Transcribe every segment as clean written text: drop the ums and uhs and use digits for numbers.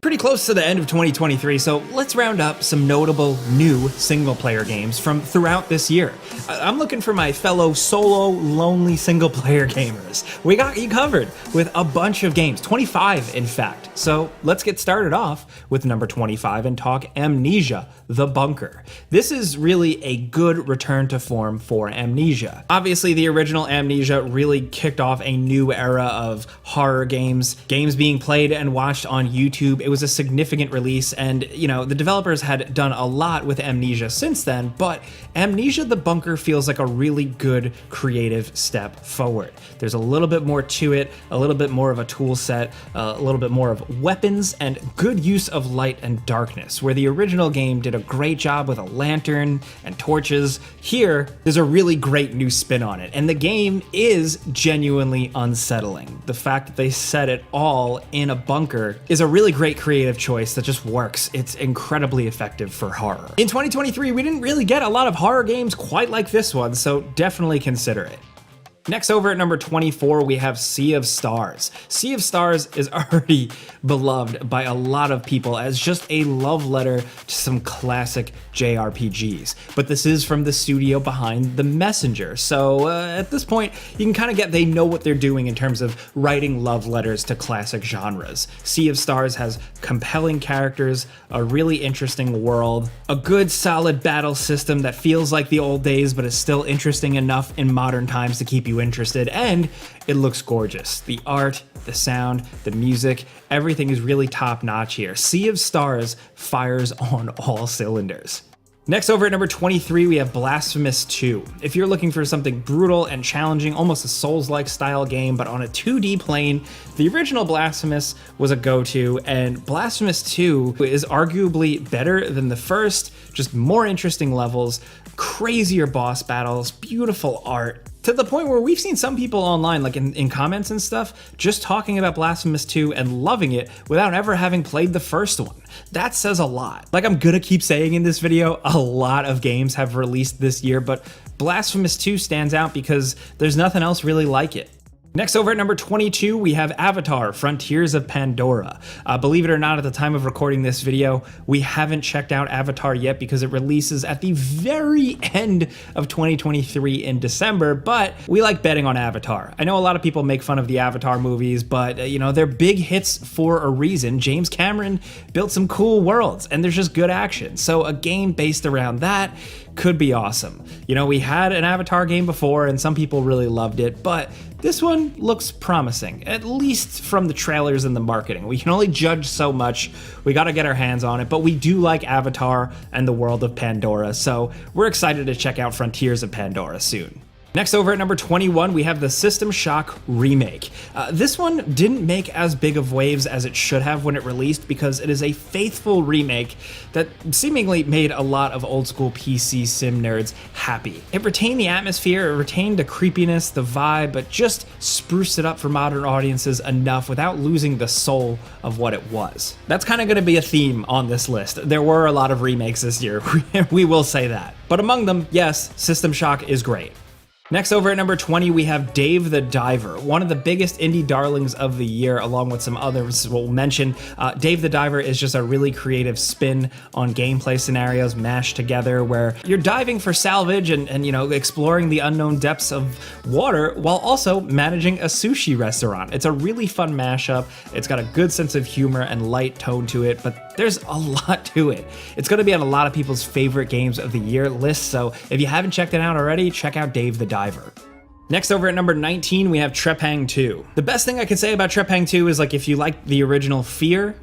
Pretty close to the end of 2023, so let's round up some notable new single-player games from throughout this year. I'm looking for my fellow solo, lonely single-player gamers. We got you covered with a bunch of games, 25 in fact. So let's get started off with number 25 and talk Amnesia: The Bunker. This is really a good return to form for Amnesia. Obviously, the original Amnesia really kicked off a new era of horror games being played and watched on YouTube. It was a significant release, and the developers had done a lot with Amnesia since then, but Amnesia: The Bunker feels like a really good creative step forward. There's a little bit more to it, a little bit more of a tool set, a little bit more of weapons, and good use of light and darkness. Where the original game did a great job with a lantern and torches, here there's a really great new spin on it, and the game is genuinely unsettling. The fact that they set it all in a bunker is a really great creative choice that just works. It's incredibly effective for horror. In 2023, we didn't really get a lot of horror games quite like this one, so definitely consider it. Next, over at number 24, we have Sea of Stars. Sea of Stars is already beloved by a lot of people as just a love letter to some classic JRPGs. But this is from the studio behind The Messenger, so at this point, you can kind of get they know what they're doing in terms of writing love letters to classic genres. Sea of Stars has compelling characters, a really interesting world, a good solid battle system that feels like the old days but is still interesting enough in modern times to keep you interested, and it looks gorgeous. The art, the sound, the music, everything is really top notch here. Sea of Stars fires on all cylinders. Next, over at number 23, we have Blasphemous 2. If you're looking for something brutal and challenging, almost a Souls-like style game, but on a 2D plane, the original Blasphemous was a go-to, and Blasphemous 2 is arguably better than the first, just more interesting levels, crazier boss battles, beautiful art, to the point where we've seen some people online, like in comments and stuff, just talking about Blasphemous 2 and loving it without ever having played the first one. That says a lot. Like I'm gonna keep saying in this video, a lot of games have released this year, but Blasphemous 2 stands out because there's nothing else really like it. Next, over at number 22, we have Avatar: Frontiers of Pandora. Believe it or not, at the time of recording this video, we haven't checked out Avatar yet because it releases at the very end of 2023 in December, but we like betting on Avatar. I know a lot of people make fun of the Avatar movies, but they're big hits for a reason. James Cameron built some cool worlds, and there's just good action. So a game based around that could be awesome. We had an Avatar game before, and some people really loved it, but this one looks promising, at least from the trailers and the marketing. We can only judge so much. We gotta get our hands on it, but we do like Avatar and the world of Pandora, so we're excited to check out Frontiers of Pandora soon. Next, over at number 21, we have the System Shock Remake. This one didn't make as big of waves as it should have when it released because it is a faithful remake that seemingly made a lot of old school PC sim nerds happy. It retained the atmosphere, it retained the creepiness, the vibe, but just spruced it up for modern audiences enough without losing the soul of what it was. That's kind of going to be a theme on this list. There were a lot of remakes this year, we will say that. But among them, yes, System Shock is great. Next, over at number 20, we have Dave the Diver, one of the biggest indie darlings of the year, along with some others we'll mention. Dave the Diver is just a really creative spin on gameplay scenarios mashed together where you're diving for salvage and exploring the unknown depths of water while also managing a sushi restaurant. It's a really fun mashup. It's got a good sense of humor and light tone to it, but there's a lot to it. It's going to be on a lot of people's favorite games of the year list, so if you haven't checked it out already, check out Dave the Diver. Next, over at number 19, we have Trepang 2. The best thing I could say about Trepang 2 is if you like the original Fear,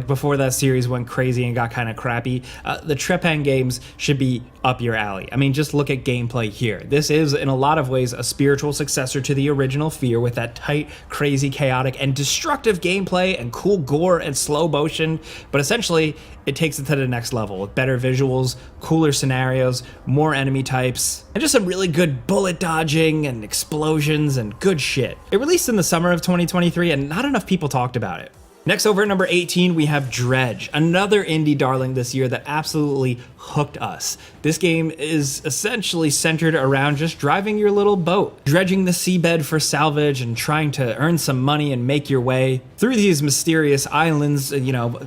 before that series went crazy and got kind of crappy, the Trepang games should be up your alley. Just look at gameplay here. This is, in a lot of ways, a spiritual successor to the original Fear with that tight, crazy, chaotic, and destructive gameplay and cool gore and slow motion, but essentially, it takes it to the next level with better visuals, cooler scenarios, more enemy types, and just some really good bullet dodging and explosions and good shit. It released in the summer of 2023 and not enough people talked about it. Next, over at number 18, we have Dredge, another indie darling this year that absolutely hooked us. This game is essentially centered around just driving your little boat, dredging the seabed for salvage and trying to earn some money and make your way through these mysterious islands,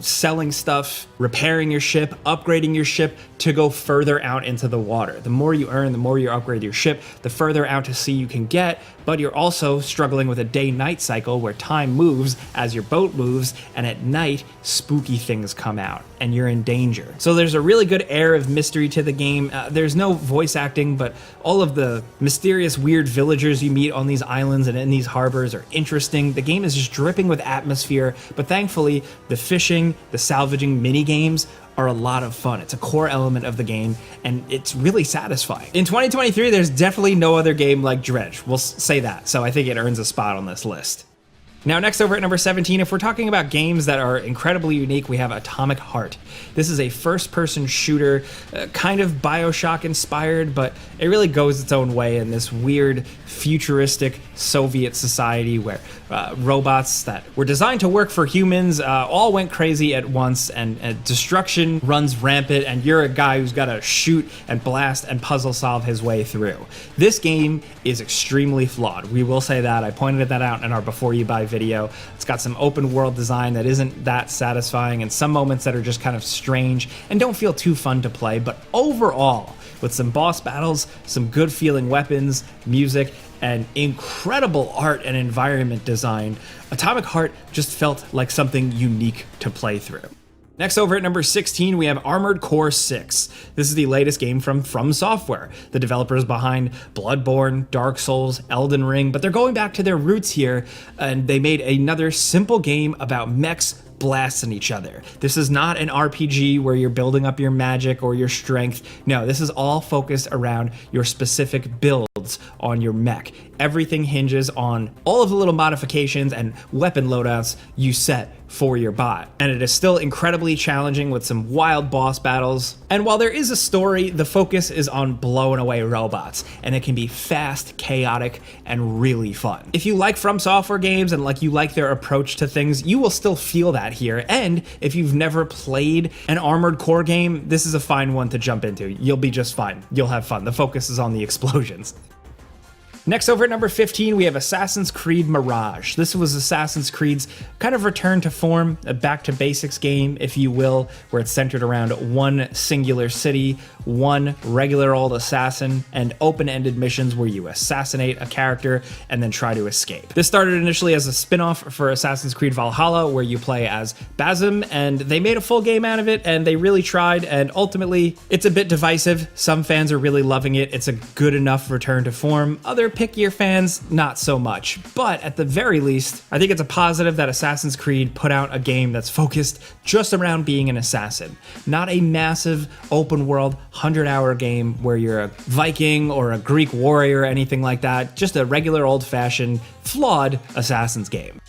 selling stuff, repairing your ship, upgrading your ship to go further out into the water. The more you earn, the more you upgrade your ship, the further out to sea you can get, but you're also struggling with a day-night cycle where time moves as your boat moves, and at night, spooky things come out, and you're in danger. So there's a really good air of mystery to the game. There's no voice acting, but all of the mysterious, weird villagers you meet on these islands and in these harbors are interesting. The game is just dripping with atmosphere, but thankfully, the fishing, the salvaging mini-games are a lot of fun. It's a core element of the game, and it's really satisfying. In 2023, there's definitely no other game like Dredge. We'll say that, so I think it earns a spot on this list. Now, next over at number 17, if we're talking about games that are incredibly unique, we have Atomic Heart. This is a first-person shooter, kind of BioShock inspired, but it really goes its own way in this weird, futuristic Soviet society where robots that were designed to work for humans all went crazy at once, and destruction runs rampant, and you're a guy who's got to shoot and blast and puzzle solve his way through. This game is extremely flawed. We will say that. I pointed that out in our Before You Buy video. It's got some open world design that isn't that satisfying and some moments that are just kind of strange and don't feel too fun to play, but overall, with some boss battles, some good feeling weapons, music, and incredible art and environment design, Atomic Heart just felt like something unique to play through. Next, over at number 16, we have Armored Core 6. This is the latest game from Software, the developers behind Bloodborne, Dark Souls, Elden Ring, but they're going back to their roots here, and they made another simple game about mechs blasting each other. This is not an RPG where you're building up your magic or your strength. No, this is all focused around your specific builds on your mech. Everything hinges on all of the little modifications and weapon loadouts you set for your bot. And it is still incredibly challenging with some wild boss battles. And while there is a story, the focus is on blowing away robots, and it can be fast, chaotic, and really fun. If you like From Software games and you like their approach to things, you will still feel that here. And if you've never played an Armored Core game, this is a fine one to jump into. You'll be just fine. You'll have fun. The focus is on the explosions. Next, over at number 15, we have Assassin's Creed Mirage. This was Assassin's Creed's kind of return to form, a back to basics game, if you will, where it's centered around one singular city, one regular old assassin, and open-ended missions where you assassinate a character and then try to escape. This started initially as a spin-off for Assassin's Creed Valhalla, where you play as Basim, and they made a full game out of it, and they really tried, and ultimately, it's a bit divisive. Some fans are really loving it. It's a good enough return to form. Other pickier fans, not so much. But at the very least, I think it's a positive that Assassin's Creed put out a game that's focused just around being an assassin. Not a massive open world 100-hour game where you're a Viking or a Greek warrior or anything like that. Just a regular old-fashioned, flawed Assassin's game.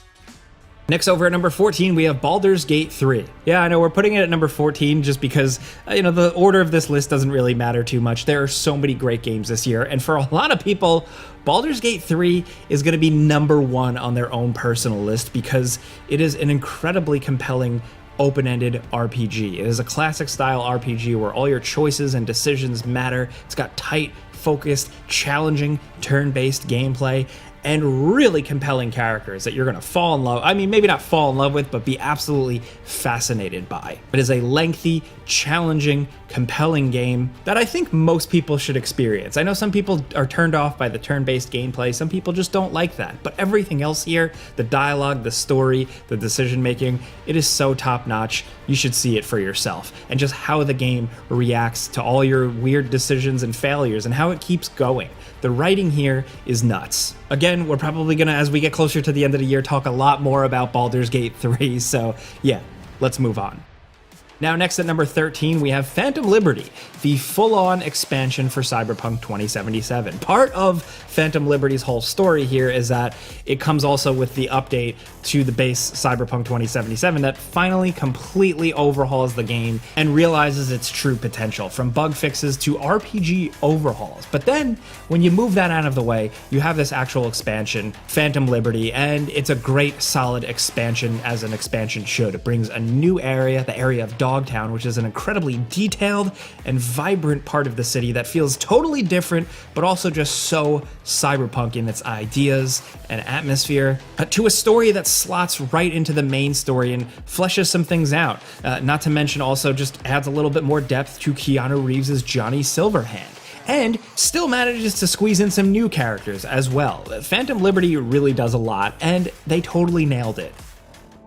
Next, over at number 14, we have Baldurs Gate 3. Yeah, I know we're putting it at number 14 just because, the order of this list doesn't really matter too much. There are so many great games this year, and for a lot of people, Baldur's Gate 3 is going to be number one on their own personal list because it is an incredibly compelling open-ended RPG. It is a classic style RPG where all your choices and decisions matter. It's got tight, focused, challenging, turn-based gameplay, and really compelling characters that you're gonna fall in love, maybe not fall in love with, but be absolutely fascinated by. It is a lengthy, challenging, compelling game that I think most people should experience. I know some people are turned off by the turn-based gameplay, some people just don't like that, but everything else here, the dialogue, the story, the decision-making, it is so top-notch, you should see it for yourself. And just how the game reacts to all your weird decisions and failures and how it keeps going. The writing here is nuts. Again, we're probably gonna, as we get closer to the end of the year, talk a lot more about Baldur's Gate 3, so yeah, let's move on. Now next at number 13, we have Phantom Liberty, the full-on expansion for Cyberpunk 2077. Part of Phantom Liberty's whole story here is that it comes also with the update to the base Cyberpunk 2077 that finally completely overhauls the game and realizes its true potential, from bug fixes to RPG overhauls. But then, when you move that out of the way, you have this actual expansion, Phantom Liberty, and it's a great, solid expansion as an expansion should. It brings a new area, the area of Dogtown, which is an incredibly detailed and vibrant part of the city that feels totally different, but also just so cyberpunk in its ideas and atmosphere, to a story that slots right into the main story and fleshes some things out. Not to mention also just adds a little bit more depth to Keanu Reeves' Johnny Silverhand, and still manages to squeeze in some new characters as well. Phantom Liberty really does a lot, and they totally nailed it.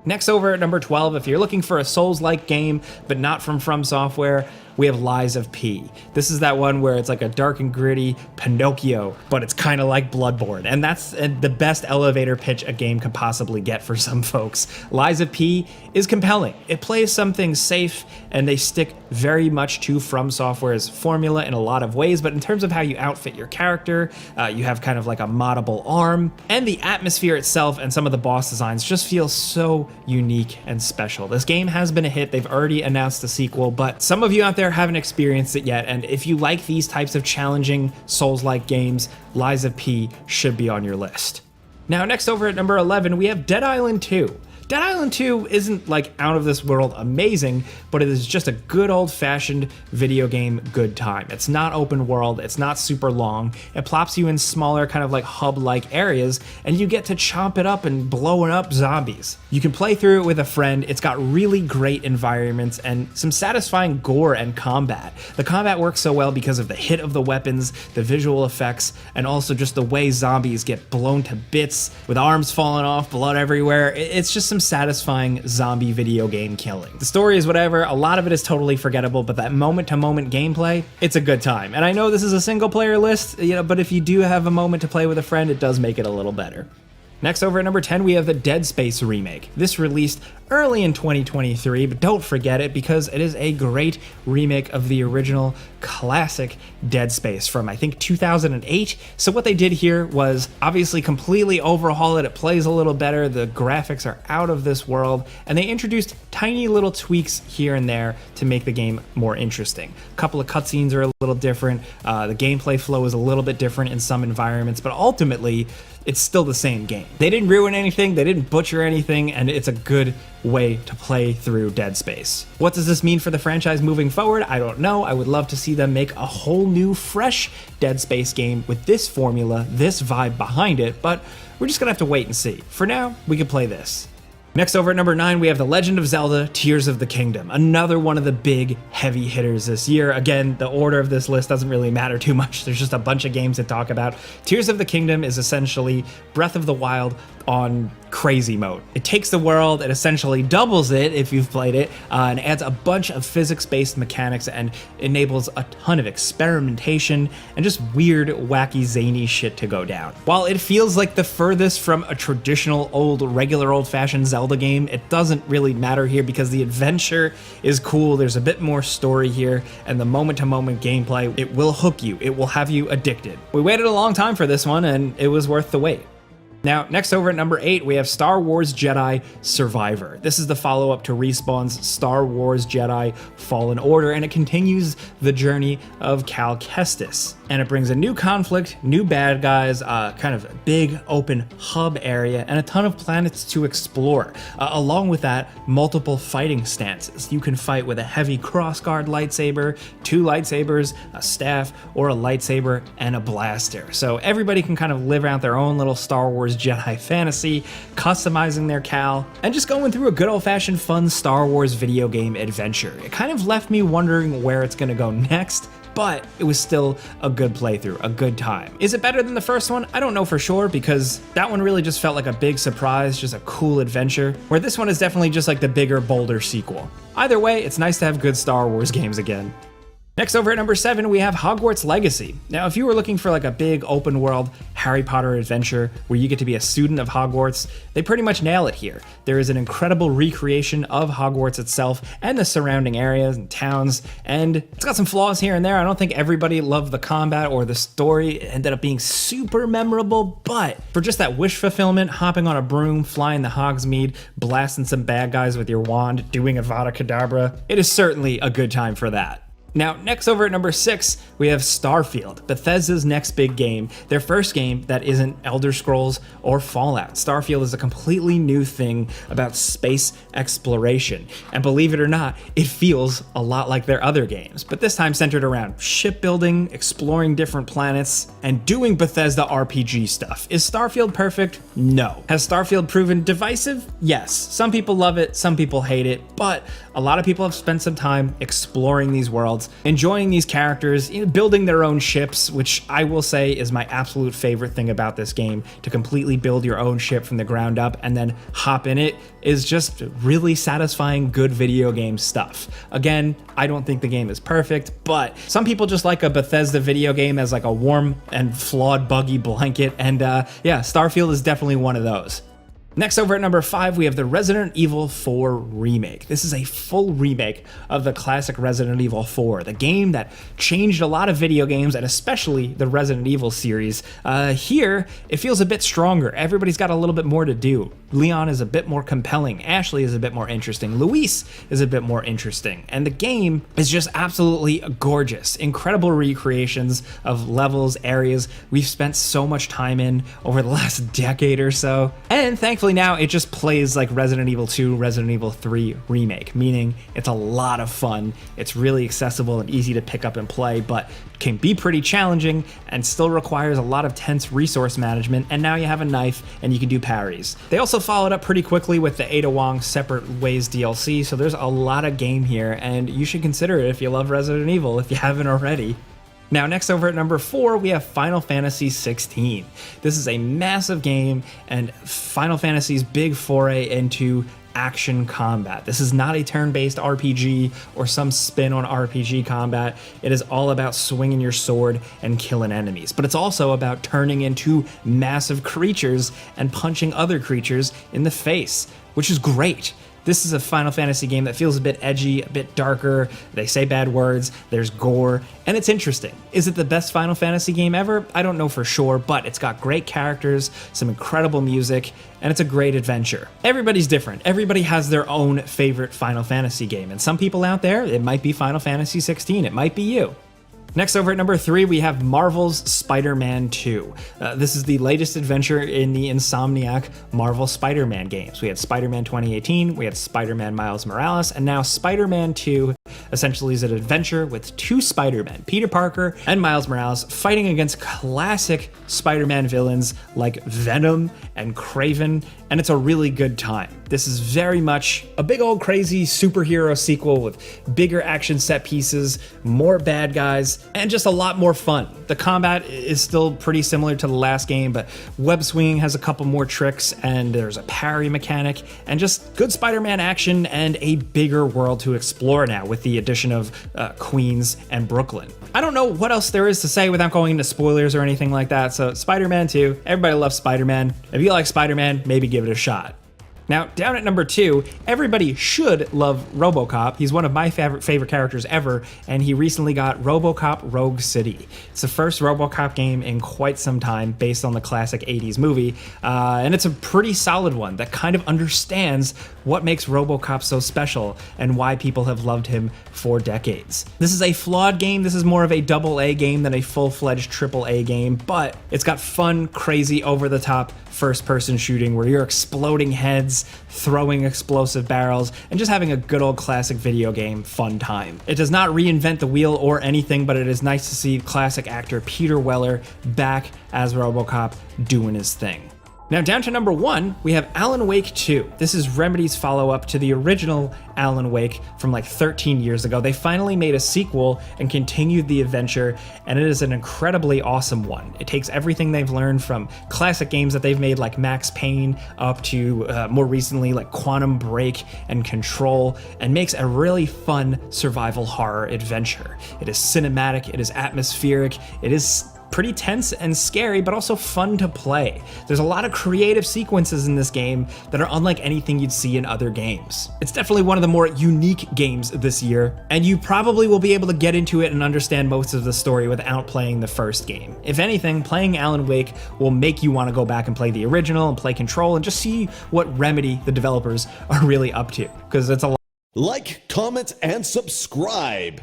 Next, over at number 12, if you're looking for a Souls-like game, but not from Software, we have Lies of P. This is that one where it's like a dark and gritty Pinocchio, but it's kind of like Bloodborne, and that's the best elevator pitch a game could possibly get for some folks. Lies of P is compelling. It plays something safe, and they stick very much to From Software's formula in a lot of ways, but in terms of how you outfit your character, you have kind of like a moddable arm, and the atmosphere itself and some of the boss designs just feel so unique and special. This game has been a hit. They've already announced a sequel, but some of you out there haven't experienced it yet, and if you like these types of challenging Souls-like games, Lies of P should be on your list. Now next, over at number 11, we have Dead Island 2. Dead Island 2 isn't like out of this world amazing, but it is just a good old-fashioned video game good time. It's not open world, it's not super long, it plops you in smaller kind of like hub-like areas, and you get to chomp it up and blowing up zombies. You can play through it with a friend. It's got really great environments and some satisfying gore and combat. The combat works so well because of the hit of the weapons, the visual effects, and also just the way zombies get blown to bits with arms falling off, blood everywhere. It's just some satisfying zombie video game killing. The story is whatever, a lot of it is totally forgettable, but that moment-to-moment gameplay, it's a good time. And I know this is a single-player list, but if you do have a moment to play with a friend, it does make it a little better. Next, over at number 10, we have the Dead Space remake. This released early in 2023, but don't forget it because it is a great remake of the original classic Dead Space from, I think, 2008. So what they did here was obviously completely overhaul it. It plays a little better, the graphics are out of this world, and they introduced tiny little tweaks here and there to make the game more interesting. A couple of cutscenes are a little different, the gameplay flow is a little bit different in some environments, but ultimately, it's still the same game. They didn't ruin anything, they didn't butcher anything, and it's a good way to play through Dead Space. What does this mean for the franchise moving forward? I don't know. I would love to see them make a whole new, fresh Dead Space game with this formula, this vibe behind it, but we're just gonna have to wait and see. For now, we can play this. Next, over at number 9, we have The Legend of Zelda: Tears of the Kingdom, another one of the big heavy hitters this year. Again, the order of this list doesn't really matter too much. There's just a bunch of games to talk about. Tears of the Kingdom is essentially Breath of the Wild on crazy mode. It takes the world, it essentially doubles it if you've played it, and adds a bunch of physics-based mechanics and enables a ton of experimentation and just weird, wacky, zany shit to go down. While it feels like the furthest from a traditional regular old-fashioned Zelda game, it doesn't really matter here because the adventure is cool, there's a bit more story here, and the moment-to-moment gameplay, it will hook you, it will have you addicted. We waited a long time for this one, and it was worth the wait. Now, next, over at number 8, we have Star Wars Jedi Survivor. This is the follow-up to Respawn's Star Wars Jedi Fallen Order, and it continues the journey of Cal Kestis. And it brings a new conflict, new bad guys, kind of a big open hub area, and a ton of planets to explore. Along with that, multiple fighting stances. You can fight with a heavy crossguard lightsaber, 2 lightsabers, a staff, or a lightsaber, and a blaster. So everybody can kind of live out their own little Star Wars Jedi fantasy, customizing their Cal, and just going through a good old-fashioned fun Star Wars video game adventure. It kind of left me wondering where it's gonna go next, but it was still a good playthrough, a good time. Is it better than the first one? I don't know for sure, because that one really just felt like a big surprise, just a cool adventure, where this one is definitely just like the bigger, bolder sequel. Either way, it's nice to have good Star Wars games again. Next, over at number 7, we have Hogwarts Legacy. Now, if you were looking for like a big open world Harry Potter adventure where you get to be a student of Hogwarts, they pretty much nail it here. There is an incredible recreation of Hogwarts itself and the surrounding areas and towns, and it's got some flaws here and there. I don't think everybody loved the combat or the story. It ended up being super memorable, but for just that wish fulfillment, hopping on a broom, flying the Hogsmeade, blasting some bad guys with your wand, doing Avada Kedavra, it is certainly a good time for that. Now, next over at number 6, we have Starfield, Bethesda's next big game, their first game that isn't Elder Scrolls or Fallout. Starfield is a completely new thing about space exploration, and believe it or not, it feels a lot like their other games, but this time centered around shipbuilding, exploring different planets, and doing Bethesda RPG stuff. Is Starfield perfect? No. Has Starfield proven divisive? Yes. Some people love it, some people hate it, but a lot of people have spent some time exploring these worlds, enjoying these characters, building their own ships, which I will say is my absolute favorite thing about this game. To completely build your own ship from the ground up and then hop in it is just really satisfying, good video game stuff. Again, I don't think the game is perfect, but some people just like a Bethesda video game as like a warm and flawed buggy blanket, and yeah, Starfield is definitely one of those. Next, over at number 5, we have the Resident Evil 4 Remake. This is a full remake of the classic Resident Evil 4, the game that changed a lot of video games, and especially the Resident Evil series. Here, it feels a bit stronger. Everybody's got a little bit more to do. Leon is a bit more compelling. Ashley is a bit more interesting. Luis is a bit more interesting. And the game is just absolutely gorgeous. Incredible recreations of levels, areas we've spent so much time in over the last decade or so. And thankfully, now it just plays like Resident Evil 2, Resident Evil 3 Remake, meaning it's a lot of fun. It's really accessible and easy to pick up and play, but can be pretty challenging and still requires a lot of tense resource management, and now you have a knife and you can do parries. They also followed up pretty quickly with the Ada Wong Separate Ways DLC, so there's a lot of game here, and you should consider it if you love Resident Evil, if you haven't already. Now, next over at number 4, we have Final Fantasy XVI. This is a massive game and Final Fantasy's big foray into action combat. This is not a turn-based RPG or some spin on RPG combat. It is all about swinging your sword and killing enemies, but it's also about turning into massive creatures and punching other creatures in the face, which is great. This is a Final Fantasy game that feels a bit edgy, a bit darker, they say bad words, there's gore, and it's interesting. Is it the best Final Fantasy game ever? I don't know for sure, but it's got great characters, some incredible music, and it's a great adventure. Everybody's different. Everybody has their own favorite Final Fantasy game, and some people out there, it might be Final Fantasy XVI, it might be you. Next, over at number 3, we have Marvel's Spider-Man 2. This is the latest adventure in the Insomniac Marvel Spider-Man games. We had Spider-Man 2018, we had Spider-Man Miles Morales, and now Spider-Man 2 essentially is an adventure with two Spider-Men, Peter Parker and Miles Morales, fighting against classic Spider-Man villains like Venom and Kraven, and it's a really good time. This is very much a big old crazy superhero sequel with bigger action set pieces, more bad guys, and just a lot more fun. The combat is still pretty similar to the last game, but web swinging has a couple more tricks, and there's a parry mechanic, and just good Spider-Man action and a bigger world to explore now with the addition of Queens and Brooklyn. I don't know what else there is to say without going into spoilers or anything like that, so Spider-Man 2, everybody loves Spider-Man. If you like Spider-Man, maybe give it a shot. Now, down at number 2, everybody should love RoboCop. He's one of my favorite characters ever, and he recently got RoboCop Rogue City. It's the first RoboCop game in quite some time based on the classic 80s movie, and it's a pretty solid one that kind of understands what makes RoboCop so special and why people have loved him for decades. This is a flawed game. This is more of a AA game than a full-fledged AAA game, but it's got fun, crazy, over-the-top first-person shooting where you're exploding heads, throwing explosive barrels, and just having a good old classic video game fun time. It does not reinvent the wheel or anything, but it is nice to see classic actor Peter Weller back as RoboCop doing his thing. Now down to number 1, we have Alan Wake 2. This is Remedy's follow-up to the original Alan Wake from like 13 years ago. They finally made a sequel and continued the adventure, and it is an incredibly awesome one. It takes everything they've learned from classic games that they've made like Max Payne up to more recently like Quantum Break and Control, and makes a really fun survival horror adventure. It is cinematic, it is atmospheric, it is pretty tense and scary, but also fun to play. There's a lot of creative sequences in this game that are unlike anything you'd see in other games. It's definitely one of the more unique games this year, and you probably will be able to get into it and understand most of the story without playing the first game. If anything, playing Alan Wake will make you want to go back and play the original and play Control and just see what Remedy, the developers, are really up to, because it's a lot. Like, comment, and subscribe.